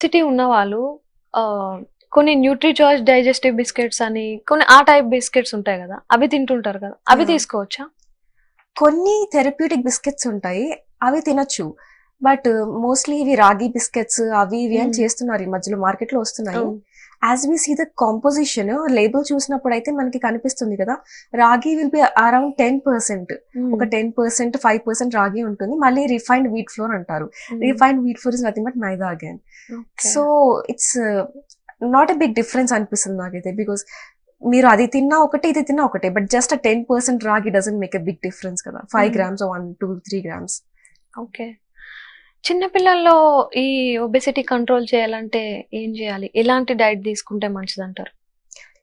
City ఉన్నవాళ్ళు కొన్ని NutriCharge digestive biscuits అని కొన్ని ఆ టైప్ బిస్కెట్స్ ఉంటాయి కదా! అవి తింటుంటారు కదా! అవి యాహ్! తీసుకోవచ్చా? కొన్ని థెరప్యూటిక్ బిస్కెట్స్ ఉంటాయి. అవి తినొచ్చు. బట్ మోస్ట్‌లీ ఇవి రాగి బిస్కెట్స్ అవి ఇవి అని హ్మ్. చేస్తున్నారు. ఈ మధ్యలో మార్కెట్‌లో వస్తున్నాయి. అవును. As we see the composition label చూసినప్పుడైతే మనకి కనిపిస్తుంది కదా! రాగి విల్ బి అరౌండ్ 10%. హ్మ్. ఒక 10%, 5% రాగి ఉంటుంది. మళ్ళీ రిఫైన్డ్ వీట్ ఫ్లోర్ అంటారు. Hmm. Refined wheat flour is nothing but maida again. Okay. So, it's not a big difference అనిపిస్తుంది నాకైతే. బికాజ్ మీరు అది తిన్నా ఒకటే, ఇది తిన్నా ఒకటే. But just 10% ragi doesn't make a big difference కదా! 5 హ్మ్. Grams, 1, 2, 3 grams. ఓకే. చిన్న పిల్లల్లో ఈ ఒబెసిటీ కంట్రోల్ చేయాలంటే ఏం చేయాలి? ఎలాంటి డైట్ తీసుకుంటే మంచిదంటారు?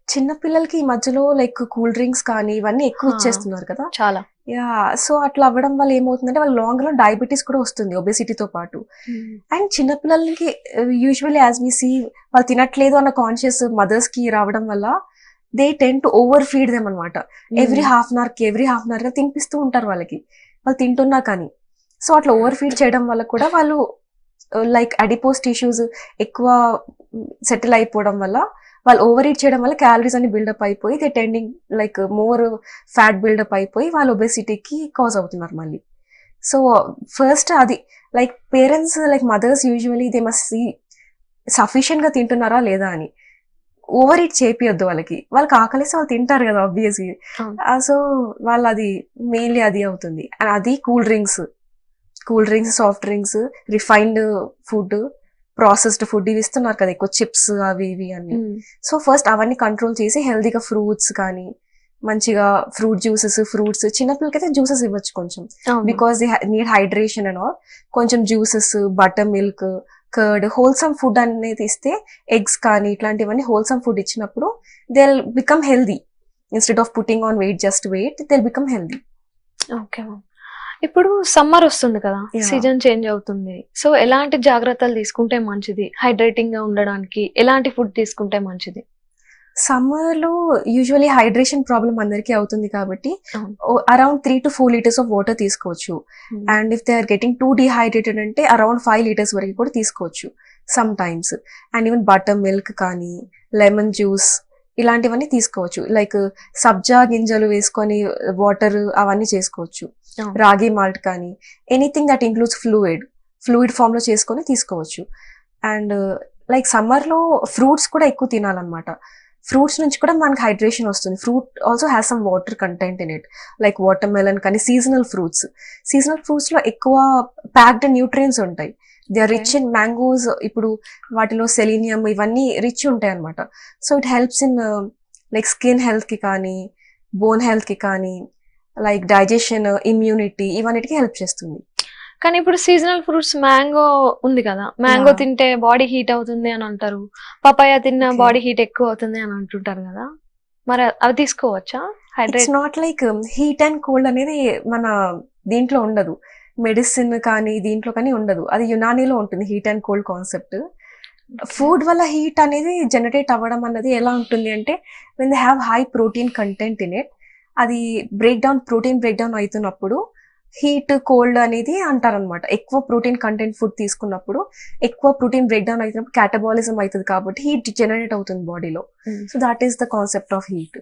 చిన్న పిల్లలకి ఈ మధ్యలో లైక్ కూల్ డ్రింక్స్ కానీ ఇవన్నీ ఎక్కువ ఆ! ఇచ్చేస్తున్నారు కదా! చాలా. యాహ్! సో, అట్లా అవ్వడం వల్ల ఏమవుతుందంటే వాళ్ళు లాంగ్ రన్ డయాబెటిస్ కూడా వస్తుంది ఒబెసిటీతో పాటు. హ్మ్. అండ్ చిన్న పిల్లలకి యూజువల్లీ యాస్ వి సీ వాళ్ళు తినట్లేదు అన్న కాన్షియస్ మదర్స్‌కి రావడం వల్ల they tend to over feed them అనమాట. హ్మ్. ఎవ్రీ హాఫ్ అన్ అవర్‌కి తినిపిస్తూ ఉంటారు వాళ్ళకి. వాళ్ళు తింటున్నా కానీ. సో, అట్లా ఓవర్ ఫీడ్ చేయడం వల్ల కూడా వాళ్ళు లైక్ అడిపోస్ టిష్యూస్ ఎక్కువ సెటిల్ అయిపోవడం వల్ల వాళ్ళు ఓవర్ ఈట్ చేయడం వల్ల క్యాలరీస్ అన్ని బిల్డప్ అయిపోయి they tending like more fat build up అయిపోయి వాళ్ళు ఒబెసిటీకి కాజ్ అవుతున్నారు మళ్ళీ. సో ఫస్ట్ అది like parents like mothers usually they must see sufficient గా తింటున్నారా లేదా అని. ఓవర్ ఈట్ చేపియొద్దు వాళ్ళకి. వాళ్ళకి ఆకలేస్తే వాళ్ళు తింటారు కదా ఆబ్వియస్లీ. అవును. సో వాళ్ళు అది మెయిన్లీ అది అవుతుంది. And అది cool drinks, soft drinks, refined food, processed food ఇవి ఇస్తున్నారు కదా ఎక్కువ చిప్స్ అవి ఇవి అన్ని. హ్మ్. సో ఫస్ట్ అవన్నీ కంట్రోల్ చేసి హెల్తీగా ఫ్రూట్స్ కానీ మంచిగా ఫ్రూట్ జ్యూసెస్ ఫ్రూట్స్ చిన్నపిల్లలకైతే జ్యూసెస్ ఇవ్వచ్చు కొంచెం. అవును. Because they need hydration and all. కొంచెం juices, buttermilk, curd, wholesome food అనేది ఇస్తే ఎగ్స్ కానీ ఇట్లాంటివన్నీ హోల్సమ్ ఫుడ్ ఇచ్చినప్పుడు they will become healthy. Instead of putting on weight just weight they will become healthy. Okay. ఇప్పుడు summer ఒస్తుంది కదా! Yeah. Season change అవుతుంది. సో, ఎలాంటి జాగ్రత్తలు తీసుకుంటే మంచిది? హైడ్రేటింగ్‌గా ఉండడానికి ఎలాంటి ఫుడ్ తీసుకుంటే మంచిది? సమ్మర్‌లో యూజువల్లీ హైడ్రేషన్ ప్రాబ్లమ్ అందరికీ అవుతుంది కాబట్టి అవును. అరౌండ్ 3-4 లీటర్స్ ఆఫ్ వాటర్ తీసుకోవచ్చు. Hmm. And if they are getting too dehydrated అంటే అరౌండ్ 5 లీటర్స్ వరకు కూడా తీసుకోవచ్చు sometimes. And even buttermilk కానీ, లెమన్ జ్యూస్ ఇలాంటివన్నీ తీసుకోవచ్చు. లైక్ సబ్జా గింజలు వేసుకొని వాటర్ అవన్నీ చేసుకోవచ్చు. అవును. రాగి మాల్ట్ కానీ ఎనీథింగ్ దట్ ఇంక్లూడ్స్ ఫ్లూయిడ్ ఫామ్‌లో చేసుకొని తీసుకోవచ్చు. అండ్ లైక్ సమ్మర్‌లో ఫ్రూట్స్ కూడా ఎక్కువ తినాలన్నమాట. ఫ్రూట్స్ నుంచి కూడా మనకి హైడ్రేషన్ వస్తుంది. Fruit also has some water content in it. Like watermelon కానీ సీజనల్ ఫ్రూట్స్‌లో ఎక్కువ ప్యాక్డ్ న్యూట్రియన్స్ ఉంటాయి. They are okay. Rich in mangoes. ఇప్పుడు వాటిలో సెలీనియం ఇవన్నీ రిచ్ ఉంటాయన్నమాట. So it helps in like skin హెల్త్‌కి కానీ, బోన్ హెల్త్‌కి కానీ, లైక్ డైజెషన్, ఇమ్యూనిటీ ఇవన్నిటికి హెల్ప్ చేస్తుంది. కానీ ఇప్పుడు సీజనల్ ఫ్రూట్స్ మ్యాంగో ఉంది కదా! Mango yeah! తింటే బాడీ హీట్ అవుతుంది అని అంటారు. పపాయ తిన్నా ఓకే. బాడీ హీట్ ఎక్కువ అవుతుంది అని అంటుంటారు కదా! మరి అవి తీసుకోవచ్చా? It's hydrate not like heat and cold అనేది మన దీంట్లో ఉండదు. మెడిసిన్ కానీ, దీంట్లో కానీ ఉండదు. అది యునానీలో ఉంటుంది heat and cold concept. Okay. Food వల్ల హీట్ అనేది జనరేట్ అవ్వడం అన్నది ఎలా ఉంటుంది అంటే, when they have high protein content in it. అది ప్రోటీన్ బ్రేక్ డౌన్ అయితున్నప్పుడు హీట్, కోల్డ్ అనేది అంటారనమాట. ఎక్కువ ప్రోటీన్ కంటెంట్ ఫుడ్ తీసుకున్నప్పుడు, ఎక్కువ ప్రోటీన్ బ్రేక్ డౌన్ అయితున్నప్పుడు క్యాటబాలిజం అయితది కాబట్టి హీట్ జనరేట్ అవుతుంది బాడీలో. Hmm. So, that is the concept of heat.